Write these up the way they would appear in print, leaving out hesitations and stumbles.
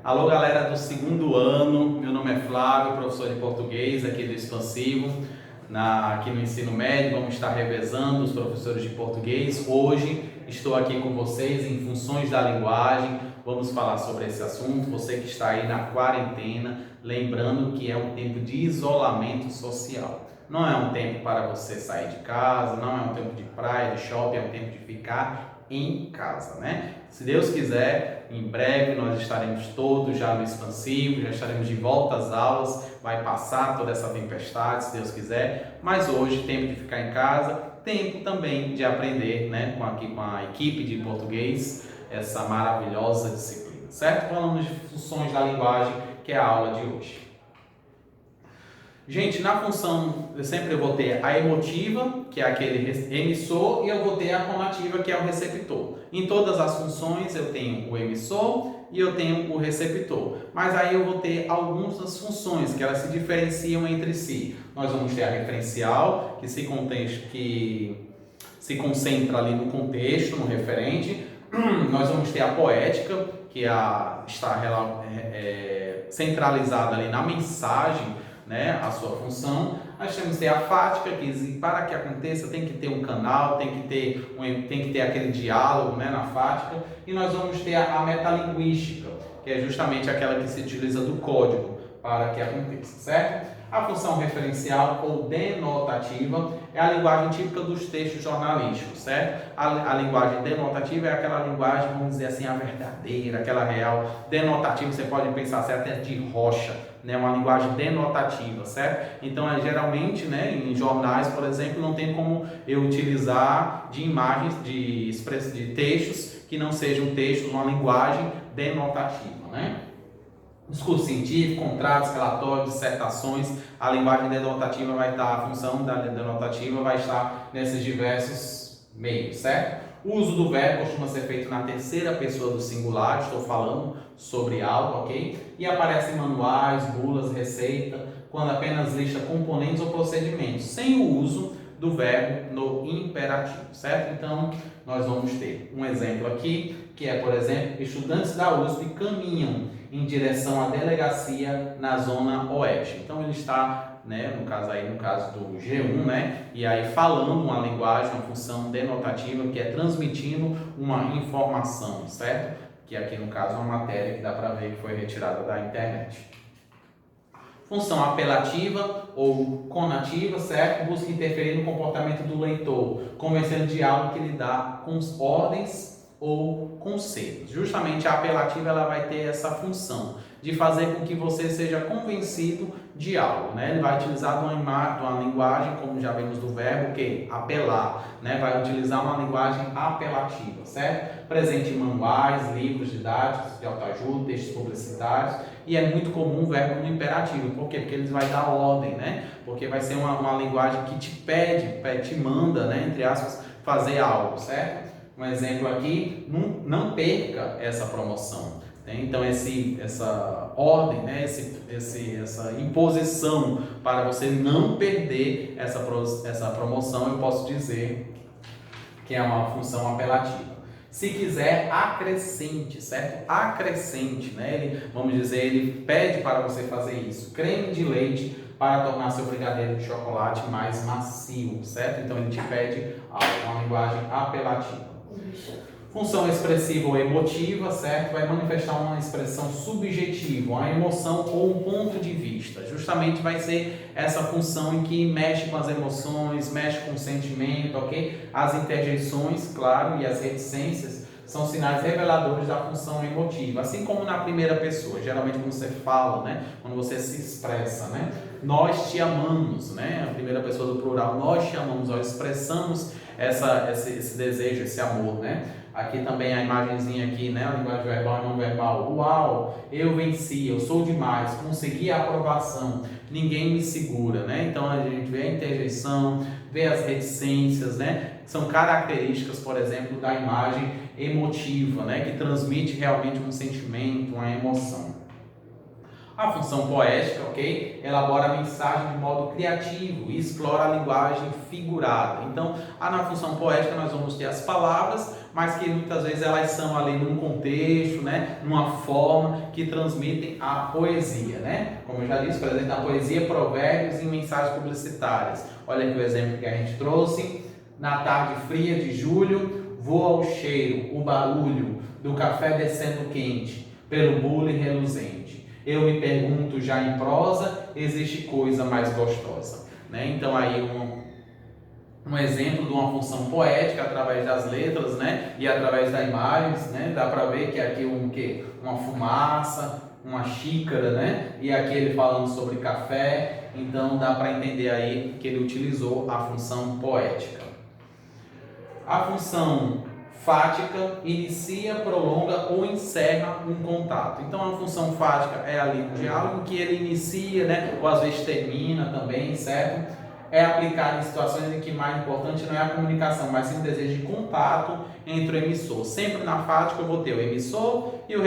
Alô, galera do segundo ano, meu nome é Flávio, professor de português aqui do Expansivo, aqui no ensino médio. Vamos estar revezando os professores de português. Hoje estou aqui com vocês em funções da linguagem. Vamos falar sobre esse assunto. Você que está aí na quarentena, lembrando que é um tempo de isolamento social. Não é um tempo para você sair de casa, não é um tempo de praia, de shopping, é um tempo de ficar em casa, né? Se Deus quiser, em breve nós estaremos todos já no Expansivo, já estaremos de volta às aulas, vai passar toda essa tempestade, se Deus quiser, mas hoje, tempo de ficar em casa, tempo também de aprender, né, com a equipe de português, essa maravilhosa disciplina, certo? Falamos de funções da linguagem, que é a aula de hoje. Gente, na função, eu vou ter a emotiva, que é aquele emissor, e eu vou ter a conativa, que é o receptor. Em todas as funções eu tenho o emissor e eu tenho o receptor. Mas aí eu vou ter algumas funções que elas se diferenciam entre si. Nós vamos ter a referencial, que se concentra ali no contexto, no referente. Nós vamos ter a poética, que está centralizada ali na mensagem, né, a sua função. Nós temos que ter a fática, que para que aconteça tem que ter um canal, tem que ter aquele diálogo, né, na fática. E nós vamos ter a metalinguística, que é justamente aquela que se utiliza do código para que aconteça, certo? A função referencial ou denotativa é a linguagem típica dos textos jornalísticos, certo? A linguagem denotativa é aquela linguagem, vamos dizer assim, a verdadeira, aquela real. Denotativa, você pode pensar assim, até de rocha, né? Uma linguagem denotativa, certo? Então, geralmente, né, em jornais, por exemplo, não tem como eu utilizar de imagens, de textos que não sejam textos, uma linguagem denotativa, né? Discurso científico, contratos, relatórios, dissertações, a linguagem denotativa vai estar, a função da denotativa vai estar nesses diversos meios, certo? O uso do verbo costuma ser feito na terceira pessoa do singular, estou falando sobre algo, ok? E aparecem manuais, bulas, receita, quando apenas lista componentes ou procedimentos, sem o uso do verbo no imperativo, certo? Então, nós vamos ter um exemplo aqui, que é, por exemplo, estudantes da USP caminham em direção à delegacia na zona oeste. Então, ele está, né, no caso do G1, né, e aí falando uma linguagem, uma função denotativa, que é transmitindo uma informação, certo? Que aqui, no caso, é uma matéria que dá para ver que foi retirada da internet. Função apelativa ou conativa, certo? Busca interferir no comportamento do leitor, convencendo de algo que ele dá com ordens ou conceitos. Justamente a apelativa ela vai ter essa função de fazer com que você seja convencido de algo, né? Ele vai utilizar de uma linguagem, como já vimos do verbo, que apelar, né? Vai utilizar uma linguagem apelativa, certo? Presente em manuais, livros didáticos de autoajuda, textos publicitários, e é muito comum o verbo no imperativo. Por quê? Porque ele vai dar ordem, né? Porque vai ser uma linguagem que te te manda, né, entre aspas, fazer algo, certo? Um exemplo aqui, não perca essa promoção. Então, essa ordem, né, essa imposição para você não perder essa promoção, eu posso dizer que é uma função apelativa. Se quiser, acrescente, certo? Acrescente, né? Ele pede para você fazer isso. Creme de leite para tornar seu brigadeiro de chocolate mais macio, certo? Então, ele te pede uma linguagem apelativa. Função expressiva ou emotiva, certo? Vai manifestar uma expressão subjetiva, uma emoção ou um ponto de vista. Justamente vai ser essa função em que mexe com as emoções, mexe com o sentimento, ok? As interjeições, claro, e as reticências são sinais reveladores da função emotiva. Assim como na primeira pessoa, geralmente quando você fala, né? Quando você se expressa, né? Nós te amamos, né? A primeira pessoa do plural, nós te amamos, nós expressamos esse desejo, esse amor, né? Aqui também a imagenzinha aqui, né? A linguagem verbal e não verbal. Uau, eu venci, eu sou demais, consegui a aprovação, ninguém me segura, né? Então a gente vê a interjeição, vê as reticências, né? São características, por exemplo, da imagem emotiva, né? Que transmite realmente um sentimento, uma emoção. A função poética, ok? Elabora a mensagem de modo criativo e explora a linguagem figurada. Então, na função poética nós vamos ter as palavras, mas que muitas vezes elas são ali num contexto, né? Numa forma que transmitem a poesia, né? Como eu já disse, por exemplo, na poesia, provérbios e mensagens publicitárias. Olha aqui o exemplo que a gente trouxe. Na tarde fria de julho, voa o cheiro, o barulho do café descendo quente, pelo bule reluzente. Eu me pergunto já em prosa, existe coisa mais gostosa, né? Então aí um exemplo de uma função poética através das letras, né? E através das imagens, né? Dá para ver que aqui uma fumaça, uma xícara, né? E aqui ele falando sobre café, então dá para entender aí que ele utilizou a função poética. A função fática inicia, prolonga ou encerra um contato. Então a função fática é ali um diálogo que ele inicia, né? Ou às vezes termina também, certo? É aplicado em situações em que mais importante não é a comunicação, mas sim o desejo de contato entre o emissor. Sempre na fática eu vou ter o emissor e o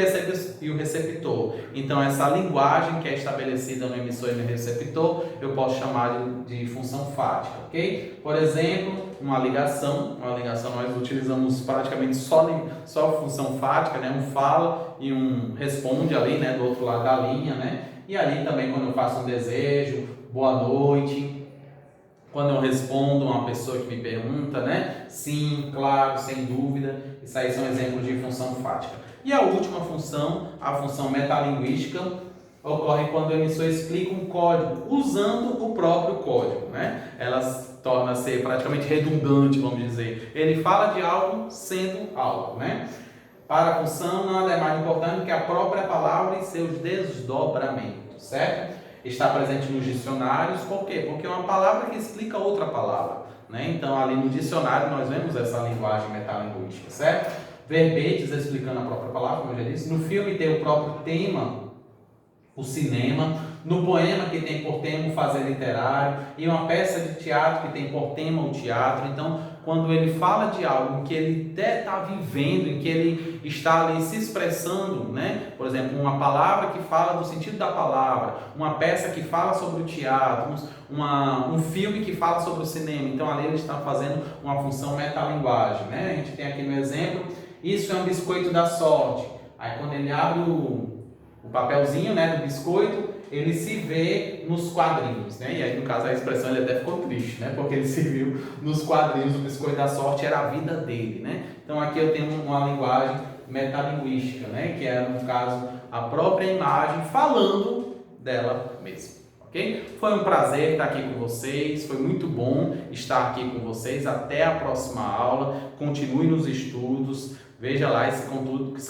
receptor. Então essa linguagem que é estabelecida no emissor e no receptor, eu posso chamar de função fática, ok? Por exemplo, uma ligação nós utilizamos praticamente só a função fática, né? Um fala e um responde ali, né? Do outro lado da linha, né? E ali também quando eu faço um desejo, boa noite. Quando eu respondo uma pessoa que me pergunta, né? Sim, claro, sem dúvida. Isso aí são exemplos de função fática. E a última função, a função metalinguística, ocorre quando o emissor explica um código usando o próprio código, né? Ela torna-se praticamente redundante, vamos dizer. Ele fala de algo sendo algo, né? Para a função, nada é mais importante que a própria palavra e seus desdobramentos, certo? Está presente nos dicionários, por quê? Porque é uma palavra que explica outra palavra, né? Então, ali no dicionário, nós vemos essa linguagem metalinguística, certo? Verbetes explicando a própria palavra, como eu já disse. No filme tem o próprio tema, o cinema. No poema que tem por tema o fazer literário. E uma peça de teatro que tem por tema o teatro. Então, quando ele fala de algo que ele até está vivendo, em que ele está ali se expressando, né? Por exemplo, uma palavra que fala do sentido da palavra, uma peça que fala sobre o teatro, um filme que fala sobre o cinema. Então, ali ele está fazendo uma função metalinguagem, né? A gente tem aqui no exemplo, isso é um biscoito da sorte. Aí, quando ele abre o papelzinho, né, do biscoito, ele se vê nos quadrinhos, né? E aí, no caso, a expressão ele até ficou triste, né? Porque ele se viu nos quadrinhos, o biscoito da sorte era a vida dele, né? Então, aqui eu tenho uma linguagem metalinguística, né? Que é, no caso, a própria imagem falando dela mesma, ok? Foi um prazer estar aqui com vocês, foi muito bom estar aqui com vocês. Até a próxima aula, continue nos estudos. Veja lá, esse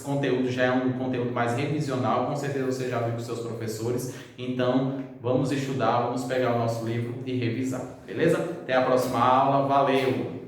conteúdo já é um conteúdo mais revisional, com certeza você já viu com seus professores, então vamos estudar, vamos pegar o nosso livro e revisar, beleza? Até a próxima aula, valeu!